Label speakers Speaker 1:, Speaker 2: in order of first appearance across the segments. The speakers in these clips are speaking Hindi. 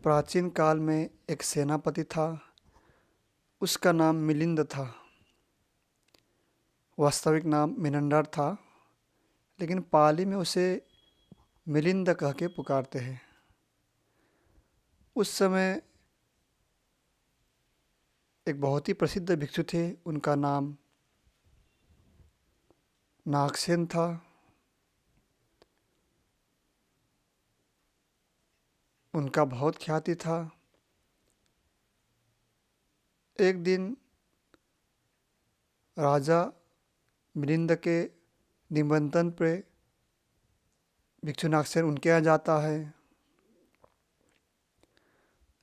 Speaker 1: प्राचीन काल में एक सेनापति था। उसका नाम मिलिंद था। वास्तविक नाम मिनंडर था, लेकिन पाली में उसे मिलिंद कह के पुकारते हैं। उस समय एक बहुत ही प्रसिद्ध भिक्षु थे। उनका नाम नागसेन था। उनका बहुत ख्याति था। एक दिन राजा मिलिंद के निमंत्रण पे भिक्षु नागसेन उनके यहाँ जाता है।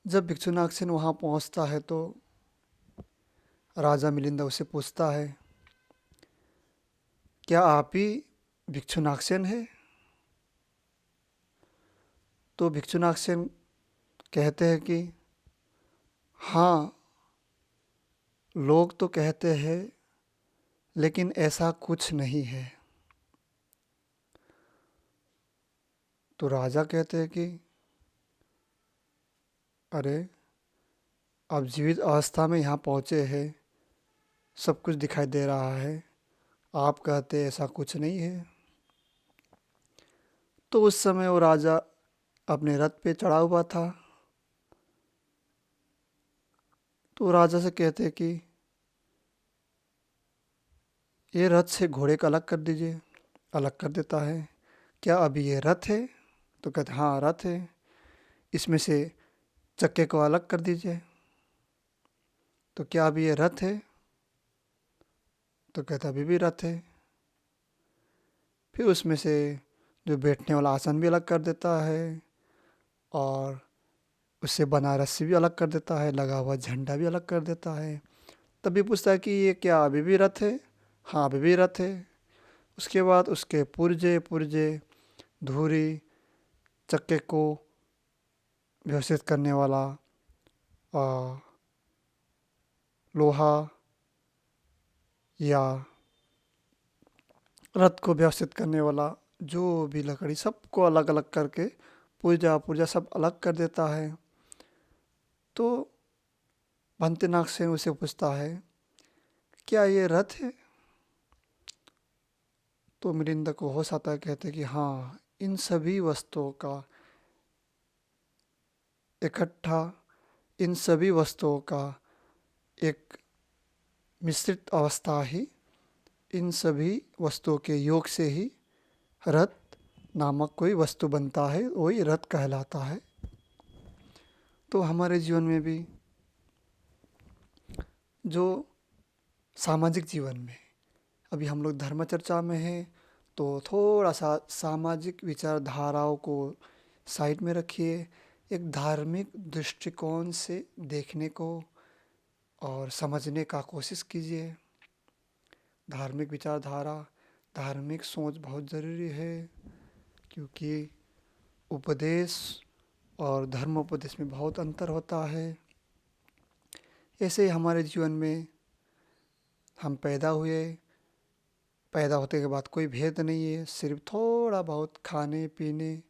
Speaker 1: जब भिक्षु नागसेन वहाँ पहुँचता है तो राजा मिलिंद उससे पूछता है, क्या आप ही भिक्षु नागसेन है? तो भिक्षु नागसेन कहते हैं कि हाँ, लोग तो कहते हैं, लेकिन ऐसा कुछ नहीं है। तो राजा कहते हैं कि अरे, आप जीवित अवस्था में यहाँ पहुँचे हैं, सब कुछ दिखाई दे रहा है, आप कहते ऐसा कुछ नहीं है। तो उस समय वो राजा अपने रथ पे चढ़ा हुआ था। तो राजा से कहते कि ये रथ से घोड़े का अलग कर दीजिए। अलग कर देता है। क्या अभी ये रथ है? तो कहते हाँ, रथ है। इसमें से चक्के को अलग कर दीजिए। तो क्या अभी ये रथ है? तो कहता अभी भी रथ है। फिर उसमें से जो बैठने वाला आसन भी अलग कर देता है, और उससे बना रस्सी भी अलग कर देता है, लगा हुआ झंडा भी अलग कर देता है। तभी पूछता है कि ये क्या अभी भी रथ है? हाँ, अभी भी रथ है। उसके बाद उसके पुर्जे पुर्जे, धुरी, चक्के को व्यवस्थित करने वाला लोहा या रथ को व्यवस्थित करने वाला जो भी लकड़ी, सबको अलग अलग करके पुर्जा पुर्जा सब अलग कर देता है। तो भंतेनाथ से उसे पूछता है, क्या ये रथ है? तो मिलिंद को होश आता है। कहते कि हाँ, इन सभी वस्तुओं का इकट्ठा, इन सभी वस्तुओं का एक मिश्रित अवस्था ही, इन सभी वस्तुओं के योग से ही रथ नामक कोई वस्तु बनता है, वही रथ कहलाता है। तो हमारे जीवन में भी जो सामाजिक जीवन में, अभी हम लोग धर्म चर्चा में हैं, तो थोड़ा सा सामाजिक विचारधाराओं को साइड में रखिए। एक धार्मिक दृष्टिकोण से देखने को और समझने का कोशिश कीजिए। धार्मिक विचारधारा, धार्मिक सोच बहुत ज़रूरी है, क्योंकि उपदेश और धर्मोपदेश में बहुत अंतर होता है। ऐसे ही हमारे जीवन में हम पैदा हुए, पैदा होते के बाद कोई भेद नहीं है। सिर्फ थोड़ा बहुत खाने पीने,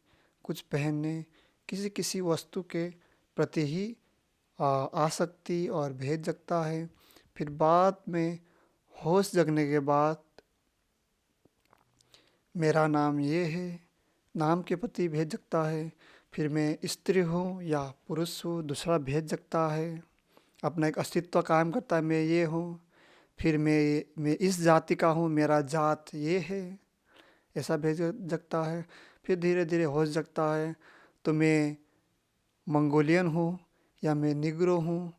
Speaker 1: कुछ पहनने, किसी किसी वस्तु के प्रति ही आसक्ति और भेद जगता है। फिर बाद में होश जगने के बाद मेरा नाम ये है, नाम के प्रति भेद जगता है। फिर मैं स्त्री हूँ या पुरुष हूँ, दूसरा भेद जगता है। अपना एक अस्तित्व कायम करता है, मैं ये हूँ। फिर मैं इस जाति का हूँ, मेरा जात ये है, ऐसा भेद जगता है। फिर धीरे धीरे होश जगता है, तो मैं मंगोलियन हूँ, या मैं निग्रो हूँ,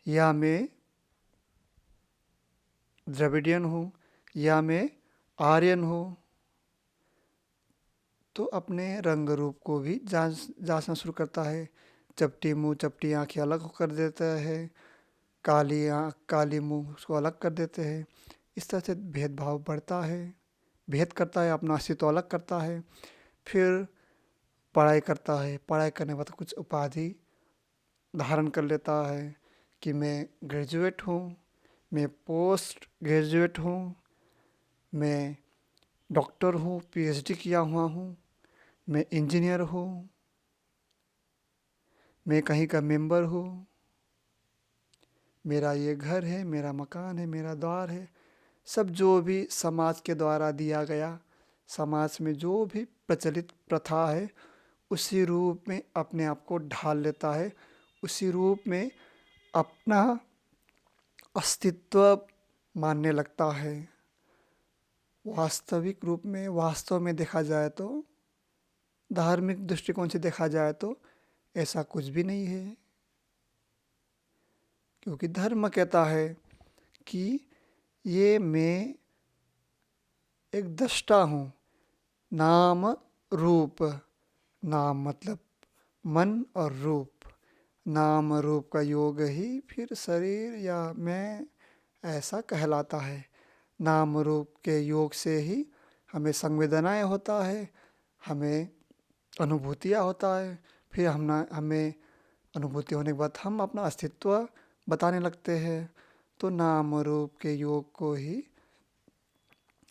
Speaker 1: या मैं द्रविडियन हूँ, या मैं आर्यन हूँ। तो अपने रंग रूप को भी जांचना शुरू करता है। चपटी मुँह चपटी आँखें अलग कर देता है, काली आँख काली मुँह उसको अलग कर देते हैं। इस तरह से भेदभाव बढ़ता है, भेद करता है, अपना अस्तित्व अलग करता है। फिर पढ़ाई करता है, पढ़ाई करने के बाद कुछ उपाधि धारण कर लेता है कि मैं ग्रेजुएट हूँ, मैं पोस्ट ग्रेजुएट हूँ, मैं डॉक्टर हूँ, पीएचडी किया हुआ हूँ, मैं इंजीनियर हूँ, मैं कहीं का मेंबर हूँ, मेरा ये घर है, मेरा मकान है, मेरा द्वार है। सब जो भी समाज के द्वारा दिया गया, समाज में जो भी प्रचलित प्रथा है, उसी रूप में अपने आप को ढाल लेता है, उसी रूप में अपना अस्तित्व मानने लगता है। वास्तविक रूप में, वास्तव में देखा जाए तो, धार्मिक दृष्टिकोण से देखा जाए तो ऐसा कुछ भी नहीं है। क्योंकि धर्म कहता है कि ये मैं एक दृष्टा हूँ, नाम रूप। नाम मतलब मन और रूप, नाम रूप का योग ही फिर शरीर या मैं ऐसा कहलाता है। नाम रूप के योग से ही हमें संवेदनाएं होता है, हमें अनुभूतियाँ होता है, फिर हमें अनुभूति होने के बाद हम अपना अस्तित्व बताने लगते हैं। तो नाम रूप के योग को ही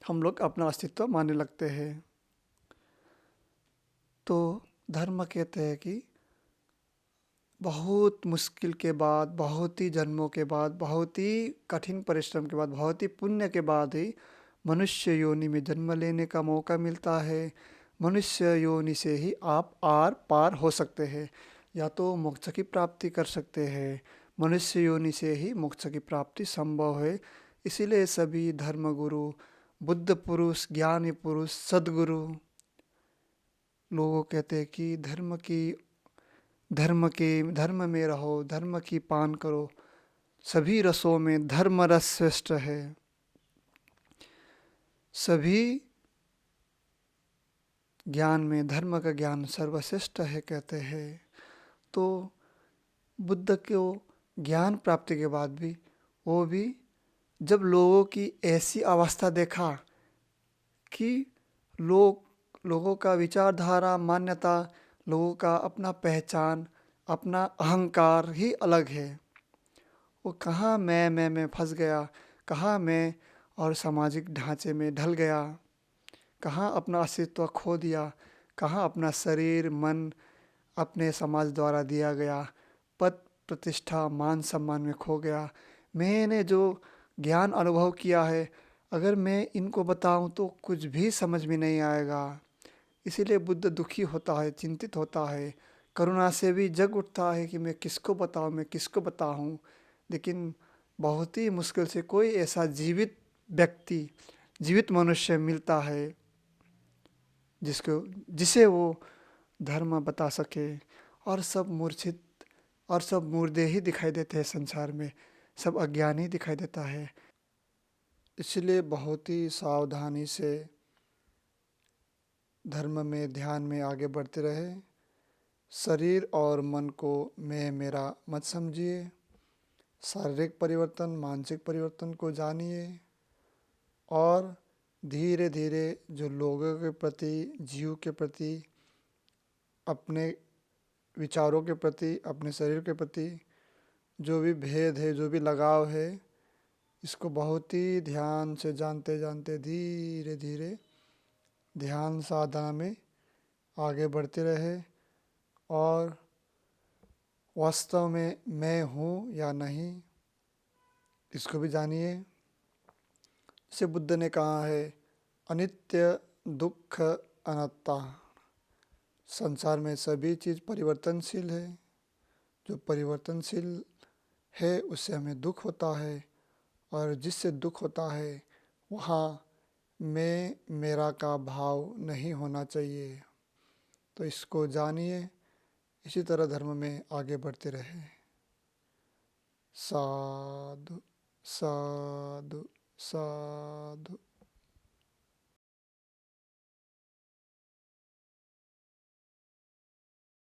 Speaker 1: हम लोग अपना अस्तित्व मानने लगते हैं। तो धर्म कहते हैं कि बहुत मुश्किल के बाद, बहुत ही जन्मों के बाद, बहुत ही कठिन परिश्रम के बाद, बहुत ही पुण्य के बाद ही मनुष्य योनि में जन्म लेने का मौका मिलता है। मनुष्य योनि से ही आप आर पार हो सकते हैं, या तो मोक्ष की प्राप्ति कर सकते हैं। मनुष्य योनि से ही मोक्ष की प्राप्ति संभव है। इसीलिए सभी धर्मगुरु, बुद्ध पुरुष, ज्ञानी पुरुष, सद्गुरु लोगों कहते हैं कि धर्म में रहो, धर्म की पान करो। सभी रसों में धर्म रस श्रेष्ठ है। सभी ज्ञान में धर्म का ज्ञान सर्वश्रेष्ठ है कहते हैं। तो बुद्ध को ज्ञान प्राप्ति के बाद भी, वो भी जब लोगों की ऐसी अवस्था देखा कि लोगों का विचारधारा, मान्यता, लोगों का अपना पहचान, अपना अहंकार ही अलग है। वो कहाँ मैं में फंस गया, कहाँ मैं और सामाजिक ढांचे में ढल गया, कहाँ अपना अस्तित्व खो दिया, कहाँ अपना शरीर मन अपने समाज द्वारा दिया गया पद प्रतिष्ठा मान सम्मान में खो गया। मैंने जो ज्ञान अनुभव किया है, अगर मैं इनको बताऊं तो कुछ भी समझ में नहीं आएगा। इसीलिए बुद्ध दुखी होता है, चिंतित होता है, करुणा से भी जग उठता है कि मैं किसको बताऊं, मैं किसको बताऊं। लेकिन बहुत ही मुश्किल से कोई ऐसा जीवित व्यक्ति, जीवित मनुष्य मिलता है जिसे वो धर्म बता सके। और सब मूर्छित और सब मुर्दे ही दिखाई देते हैं संसार में, सब अज्ञानी दिखाई देता है। इसलिए बहुत ही सावधानी से धर्म में, ध्यान में आगे बढ़ते रहे। शरीर और मन को मैं मेरा मत समझिए। शारीरिक परिवर्तन, मानसिक परिवर्तन को जानिए और धीरे धीरे जो लोगों के प्रति, जीव के प्रति, अपने विचारों के प्रति, अपने शरीर के प्रति जो भी भेद है, जो भी लगाव है, इसको बहुत ही ध्यान से जानते जानते धीरे धीरे ध्यान साधना में आगे बढ़ते रहे। और वास्तव में मैं हूँ या नहीं, इसको भी जानिए। जैसे बुद्ध ने कहा है, अनित्य दुख अनात्ता। संसार में सभी चीज़ परिवर्तनशील है। जो परिवर्तनशील है उससे हमें दुख होता है, और जिससे दुख होता है वहाँ मैं मेरा का भाव नहीं होना चाहिए। तो इसको जानिए, इसी तरह धर्म में आगे बढ़ते रहे। साधु साधु साधु।